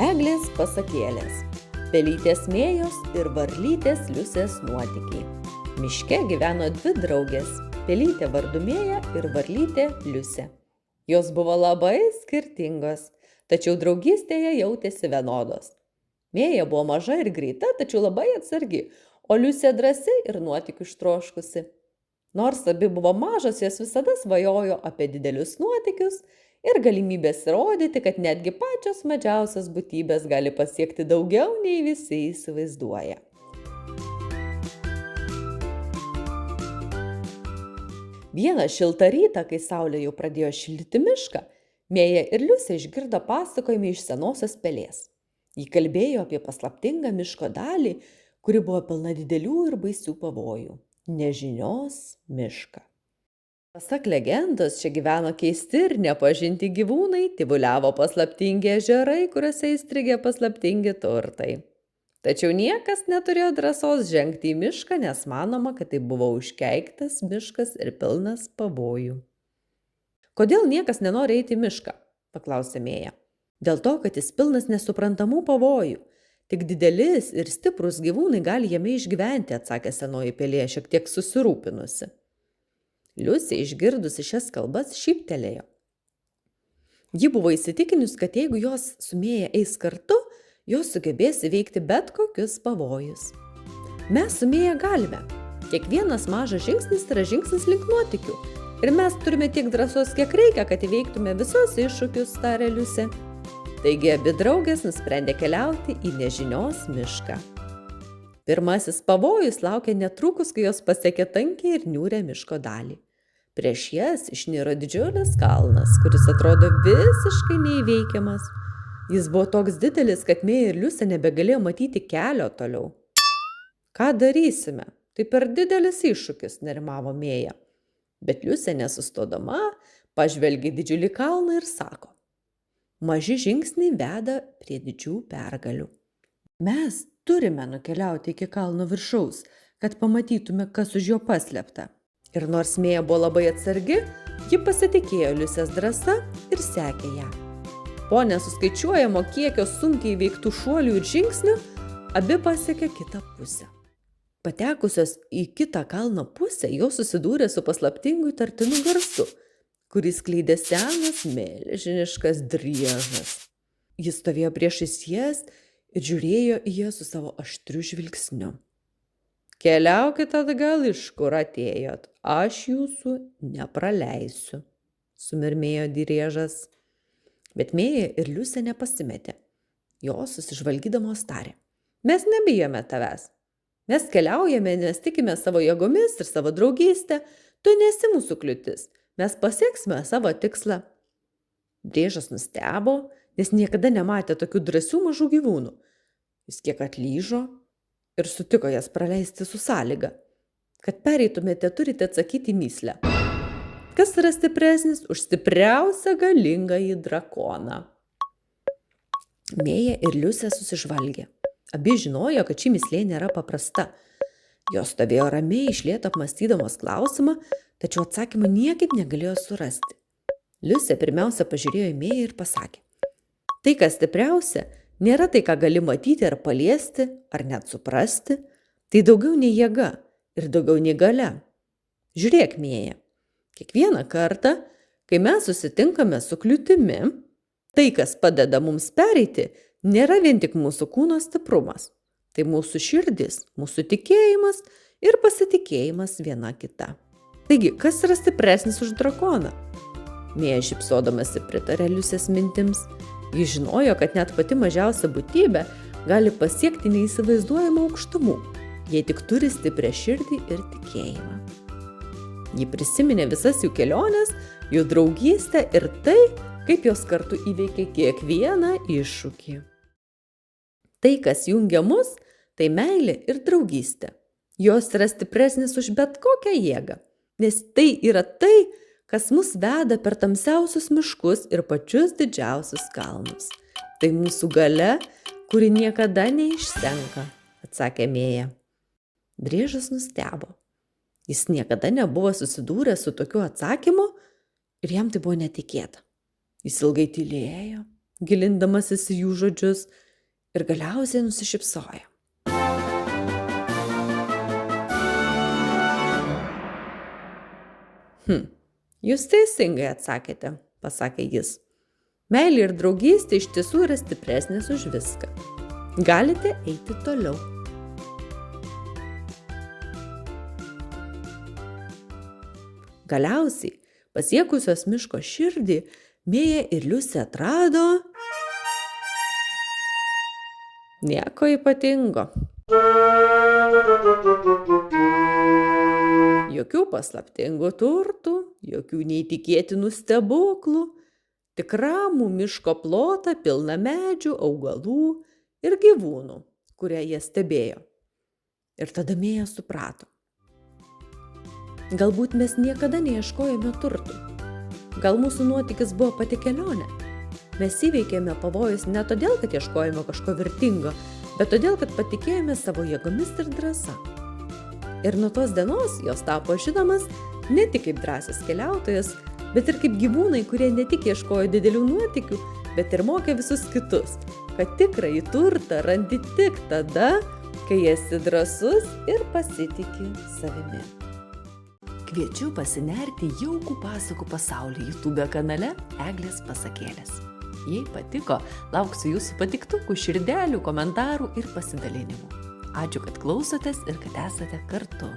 Eglės pasakėlės. Pelytės Mėjos ir varlytės Liusės nuotykiai. Miške gyveno dvi draugės – pelytė vardu Mėja ir varlytė Liusė. Jos buvo labai skirtingos, tačiau draugystėje jautėsi vienodos. Mėja buvo maža ir greita, tačiau labai atsargi, o Liusė drąsi ir nuotykių ištroškusi. Nors abi buvo mažos, jos visada svajojo apie didelius nuotykius ir galimybės įrodyti, kad netgi pačios mažiausios būtybės gali pasiekti daugiau nei visi įsivaizduoja. Vieną šiltą rytą, kai saulė jau pradėjo šildyti mišką, Mėja ir Liusė išgirdo pasakojimą iš senosios pelės. Ji kalbėjo apie paslaptingą miško dalį, kuri buvo pilna didelių ir baisių pavojų – nežinios mišką. Pasak legendos, čia gyveno keisti ir nepažinti gyvūnai, tyvuliavo paslaptingi ežerai, kuriuose įstrigę paslaptingi turtai. Tačiau niekas neturėjo drąsos žengti į mišką, nes manoma, kad tai buvo užkeiktas miškas ir pilnas pavojų. Kodėl niekas nenori eiti į mišką? Paklausė Mėja. Dėl to, kad jis pilnas nesuprantamų pavojų. Tik didelis ir stiprus gyvūnai gali jame išgyventi, atsakė senoji pelė, šiek tiek susirūpinusi. Liusė išgirdusi šias kalbas šyptelėjo. Ji buvo įsitikinus, kad jeigu jos su Mėja eis kartu, jos sugebės įveikti bet kokius pavojus. Mes su Mėja galime. Kiekvienas mažas žingsnis yra žingsnis link nuotykių. Ir mes turime tiek drąsos, kiek reikia, kad įveiktume visus iššūkius, tarė Liusė. Taigi abi draugės nusprendė keliauti į nežinios mišką. Pirmasis pavojus laukė netrukus, kai jos pasiekė tankiai ir niūrią miško dalį. Prieš jas išniro didžiulis kalnas, kuris atrodo visiškai neįveikiamas. Jis buvo toks didelis, kad Mėja ir Liusė nebegalėjo matyti kelio toliau. Ką darysime? Tai per didelis iššūkis, nerimavo Mėja. Bet Liusė nesustodama pažvelgė didžiulį kalną ir sako: maži žingsniai veda prie didžių pergalių. Mes turime nukeliauti iki kalno viršaus, kad pamatytume, kas už jo paslėpta. Ir nors Mėja buvo labai atsargi, ji pasitikėjo Liusės drąsa ir sekė ją. Po nesuskaičiuojamo kiekio sunkiai įveiktų šuolių ir žingsnių, abi pasiekė kitą pusę. Patekusios į kitą kalno pusę, jos susidūrė su paslaptingu įtartinu garsu, kurį skleidė senas milžiniškas driežas. Jis stovėjo priešais jas ir žiūrėjo į jas su savo aštriu žvilgsniu. Keliaukit atgal, iš kur atėjot, aš jūsų nepraleisiu, sumurmėjo driežas. Bet Mėja ir Liusė nepasimetė. Jos susižvalgydamos tarė: mes nebijome tavęs. Mes keliaujame, nes tikime savo jėgomis ir savo draugystę. Tu nesi mūsų kliūtis. Mes pasieksime savo tikslą. Driežas nustebo, nes niekada nematė tokių drąsių mažų gyvūnų. Jis kiek atlyžo ir sutiko jas praleisti su sąlyga: kad pereitumėte, turite atsakyti į mįslę. Kas yra stipresnis už stipriausią galingąjį drakoną? Mėja ir Liusė susižvalgė. Abi žinojo, kad ši mįslė nėra paprasta. Jos stovėjo ramiai, iš lėto apmąstydamos klausimą, tačiau atsakymą niekaip negalėjo surasti. Liusė pirmiausia pažiūrėjo į Mėją ir pasakė: tai, kas stipriausia, nėra tai, ką gali matyti ar paliesti, ar net suprasti. Tai daugiau nei jėga ir daugiau nei galia. Žiūrėk, Mėja, kiekvieną kartą, kai mes susitinkame su kliūtimi, tai, kas padeda mums pereiti, nėra vien tik mūsų kūno stiprumas. Tai mūsų širdis, mūsų tikėjimas ir pasitikėjimas viena kita. Taigi, kas yra stipresnis už drakoną? Mėja šypsodamasi pritarė Liusės mintims. Ji žinojo, kad net pati mažiausia būtybė gali pasiekti neįsivaizduojamų aukštumų, jei tik turi stiprią širdį ir tikėjimą. Ji prisiminė visas jų keliones, jų draugystę ir tai, kaip jos kartu įveikė kiekvieną iššūkį. Tai, kas jungia mus, tai meilė ir draugystė. Jos yra stipresnis už bet kokią jėgą, nes tai yra tai, kas mus veda per tamsiausius miškus ir pačius didžiausius kalnus. Tai mūsų galia, kuri niekada neišsenka, atsakė Mėja. Driežas nustebo. Jis niekada nebuvo susidūręs su tokiu atsakymu ir jam tai buvo netikėta. Jis ilgai tylėjo, gilindamasis į jų žodžius, ir galiausiai nusišypsojo. Jūs teisingai atsakėte, pasakė jis. Meilė ir draugystė iš tiesų yra stipresnės už viską. Galite eiti toliau. Galiausiai, pasiekusios miško širdį, Mėja ir Liusė atrado nieko ypatingo. Jokių paslaptingų turtų, jokių neįtikėtinų stebuklų, tik ramų miško plotą pilną medžių, augalų ir gyvūnų, kurie jie stebėjo. Ir tada Mėja suprato. Galbūt mes niekada neieškojome turtų. Gal mūsų nuotykis buvo pati kelionė. Mes įveikėme pavojus ne todėl, kad ieškojome kažko vertingo, bet todėl, kad patikėjome savo jėgomis ir drąsa. Ir nuo tos dienos jos tapo žinomas ne tik kaip drąsias keliautojas, bet ir kaip gyvūnai, kurie ne tik ieškojo didelių nuotykių, bet ir mokė visus kitus, kad tikrąjį turtą randi tik tada, kai esi drąsus ir pasitiki savimi. Kviečiu pasinerti jaukų pasakų pasaulį YouTube kanale Eglės pasakėlės. Jei patiko, lauksiu jūsų patiktukų, širdelių, komentarų ir pasidalinimų. Ačiū, kad klausotės ir kad esate kartu.